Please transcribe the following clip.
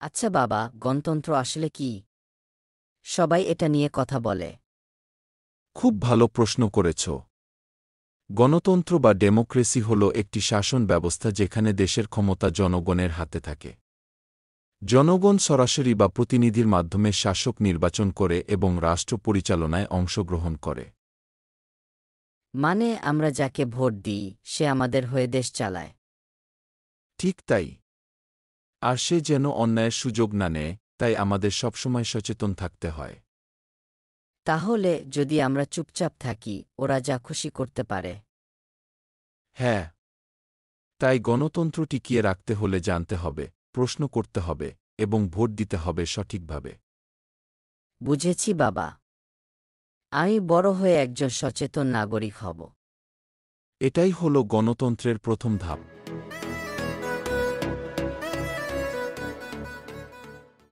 আচ্ছা বাবা, গণতন্ত্র আসলে কি? সবাই এটা নিয়ে কথা বলে। খুব ভালো প্রশ্ন করেছ। গণতন্ত্র বা ডেমোক্রেসি হল একটি শাসন ব্যবস্থা যেখানে দেশের ক্ষমতা জনগণের হাতে থাকে। জনগণ সরাসরি বা প্রতিনিধির মাধ্যমে শাসক নির্বাচন করে এবং রাষ্ট্র পরিচালনায় অংশগ্রহণ করে। মানে আমরা যাকে ভোট দিই সে আমাদের হয়ে দেশ চালায়। ঠিক তাই। আর সে যেন অন্যায়ের সুযোগ না নেয়, তাই আমাদের সবসময় সচেতন থাকতে হয়। তাহলে যদি আমরা চুপচাপ থাকি ওরা যা খুশি করতে পারে? হ্যাঁ, তাই গণতন্ত্র টিকিয়ে রাখতে হলে জানতে হবে, প্রশ্ন করতে হবে এবং ভোট দিতে হবে সঠিকভাবে। বুঝেছি বাবা। আমি বড় হয়ে একজন সচেতন নাগরিক হব। এটাই হল গণতন্ত্রের প্রথম ধাপ।